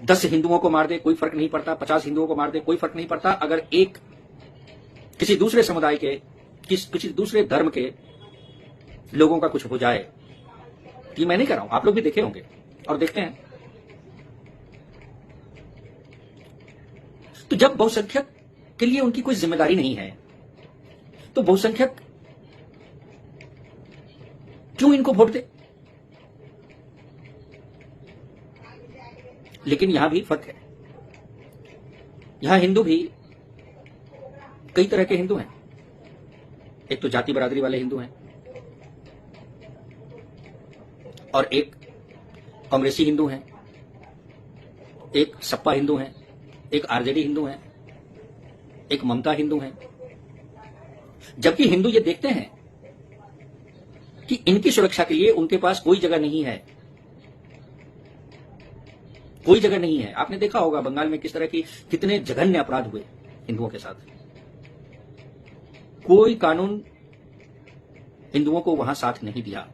10 हिंदुओं को मार दे कोई फर्क नहीं पड़ता, 50 हिंदुओं को मार दे कोई फर्क नहीं पड़ता। अगर एक किसी दूसरे समुदाय के, किसी दूसरे धर्म के लोगों का कुछ हो जाए, ये मैं नहीं कर रहा हूं, आप लोग भी देखे होंगे और देखते हैं। तो जब बहुसंख्यक के लिए उनकी कोई जिम्मेदारी नहीं है, तो बहुसंख्यक क्यों इनको वोट दे? लेकिन यहां भी फर्क है। यहां हिंदू भी कई तरह के हिंदू हैं। एक तो जाति बरादरी वाले हिंदू हैं, और एक कांग्रेसी हिंदू हैं, एक सपा हिंदू हैं, एक आरजेडी हिंदू हैं, एक ममता हिंदू हैं। जबकि हिंदू ये देखते हैं कि इनकी सुरक्षा के लिए उनके पास कोई जगह नहीं है, कोई जगह नहीं है। आपने देखा होगा बंगाल में किस तरह की कितने जघन्य अपराध हुए हिंदुओं के साथ। कोई कानून हिंदुओं को वहां साथ नहीं दिया,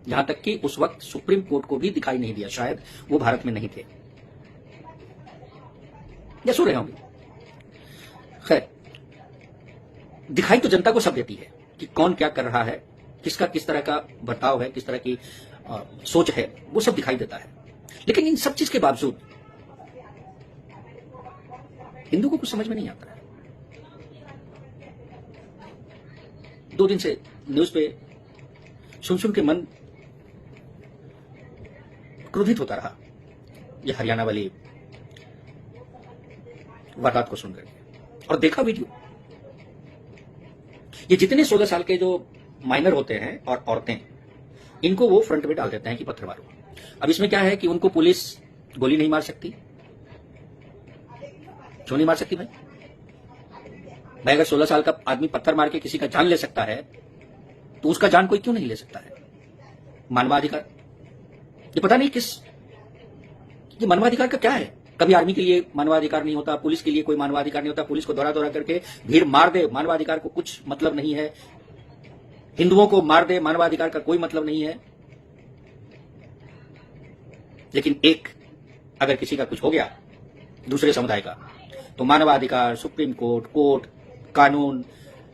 यहां तक कि उस वक्त सुप्रीम कोर्ट को भी दिखाई नहीं दिया, शायद वो भारत में नहीं थे या सो रहे होंगे। खैर, दिखाई तो जनता को सब देती है कि कौन क्या कर रहा है, किसका किस तरह का बर्ताव है, किस तरह की सोच है, वो सब दिखाई देता है। लेकिन इन सब चीज के बावजूद हिंदू को कुछ समझ में नहीं आता है। 2 दिन से न्यूज पे सुन के मन क्रोधित होता रहा, ये हरियाणा वाली वारदात को सुनकर। और देखा वीडियो, ये जितने 16 साल के जो माइनर होते हैं और औरतें, इनको वो फ्रंट में डाल देते हैं कि पत्थर मारो। अब इसमें क्या है कि उनको पुलिस गोली नहीं मार सकती। क्यों नहीं मार सकती भाई? अगर 16 साल का आदमी पत्थर मार के किसी का जान ले सकता है, तो उसका जान कोई क्यों नहीं ले सकता है? मानवाधिकार, ये पता नहीं ये मानवाधिकार का क्या है। कभी आर्मी के लिए मानवाधिकार नहीं होता, पुलिस के लिए कोई मानवाधिकार नहीं होता, पुलिस को दौरा दौरा करके भीड़ मार दे, मानवाधिकार को कुछ मतलब नहीं है। हिंदुओं को मार दे, मानवाधिकार का कोई मतलब नहीं है। लेकिन अगर किसी का कुछ हो गया दूसरे समुदाय का, तो मानवाधिकार, सुप्रीम कोर्ट, कानून,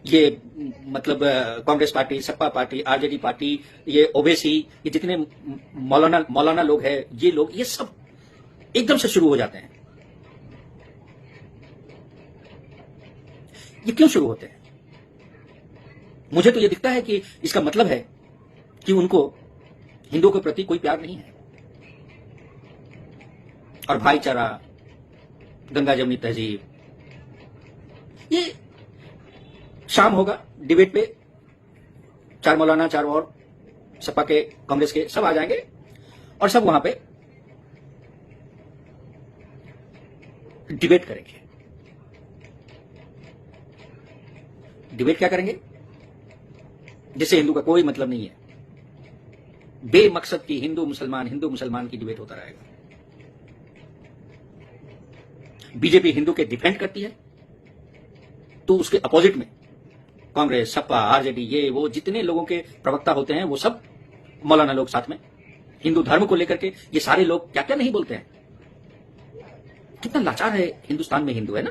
ये मतलब Congress party, Sapa party, RJD party, ये ओबीसी, ये जितने मौलाना लोग हैं, ये सब एकदम से शुरू हो जाते हैं। ये क्यों शुरू होते हैं? मुझे तो ये दिखता है कि इसका मतलब है कि उनको हिंदुओं के प्रति कोई प्यार नहीं है। और भाईचारा, गंगा जमुनी तहजीब, ये शाम होगा डिबेट पे, 4 मौलाना, 4 और सपा के, कांग्रेस के सब आ जाएंगे और सब वहां पे डिबेट करेंगे। डिबेट क्या करेंगे? जिससे हिंदू का कोई मतलब नहीं है, बेमकसद की हिंदू मुसलमान की डिबेट होता रहेगा। बीजेपी हिंदू के डिफेंड करती है, तो उसके अपोजिट में कांग्रेस, सपा, आरजेडी, ये वो जितने लोगों के प्रवक्ता होते हैं, वो सब मौलाना लोग साथ में हिंदू धर्म को लेकर के ये सारे लोग क्या क्या नहीं बोलते हैं। कितना लाचार है हिंदुस्तान में हिंदू, है ना?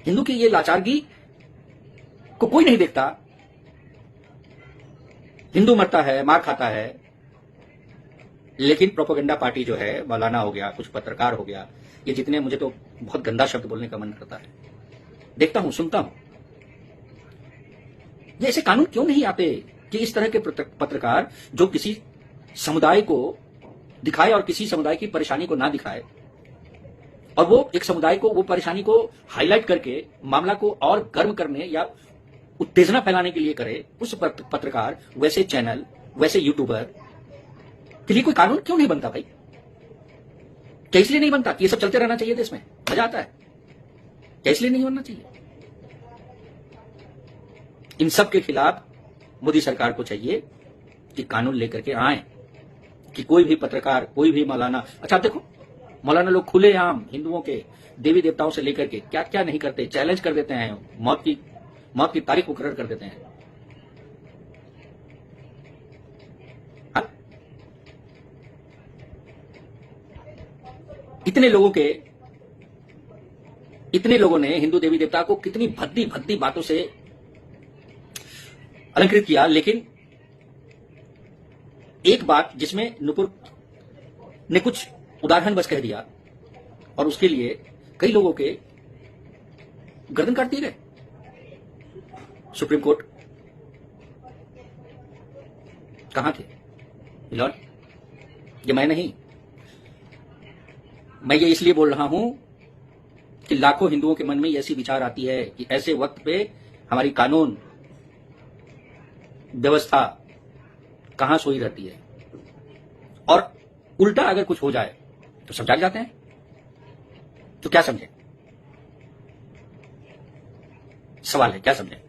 हिंदू की ये लाचारगी को कोई नहीं देखता। हिंदू मरता है, मार खाता है, लेकिन प्रोपेगेंडा पार्टी जो है, मौलाना हो गया, कुछ पत्रकार हो गया, ये जितने, मुझे तो बहुत गंदा शब्द बोलने का मन करता है, देखता हूं, सुनता हूं, ये ऐसे कानून क्यों नहीं आते कि इस तरह के पत्रकार जो किसी समुदाय को दिखाए और किसी समुदाय की परेशानी को ना दिखाए, और वो एक समुदाय को, वो परेशानी को हाईलाइट करके मामला को और गर्म करने या उत्तेजना फैलाने के लिए करे, उस पत्रकार, वैसे चैनल, वैसे यूट्यूबर के लिए कोई कानून क्यों नहीं बनता भाई? क्या इसलिए नहीं बनता कि ये सब चलते रहना चाहिए देश में, मजा आता है? क्या इसलिए नहीं बनना चाहिए? इन सब के खिलाफ मोदी सरकार को चाहिए कि कानून लेकर के आए कि कोई भी पत्रकार, कोई भी मौलाना, अच्छा आप देखो, मौलाना लोग खुलेआम हिंदुओं के देवी देवताओं से लेकर के क्या क्या नहीं करते, चैलेंज कर देते हैं, मौत की तारीख मुकर्रर कर देते हैं। इतने लोगों ने हिंदू देवी देवता को कितनी भद्दी भद्दी बातों से अलंकृत किया, लेकिन एक बात जिसमें नुपुर ने कुछ उदाहरण बस कह दिया और उसके लिए कई लोगों के गर्दन काट दिए गए। सुप्रीम कोर्ट कहां थे मिलॉर्ड? ये मैं नहीं, मैं ये इसलिए बोल रहा हूं कि लाखों हिंदुओं के मन में ऐसी विचार आती है कि ऐसे वक्त पे हमारी कानून व्यवस्था कहां सोई रहती है, और उल्टा अगर कुछ हो जाए तो सब जाग जाते हैं। तो क्या समझे? सवाल है, क्या समझे?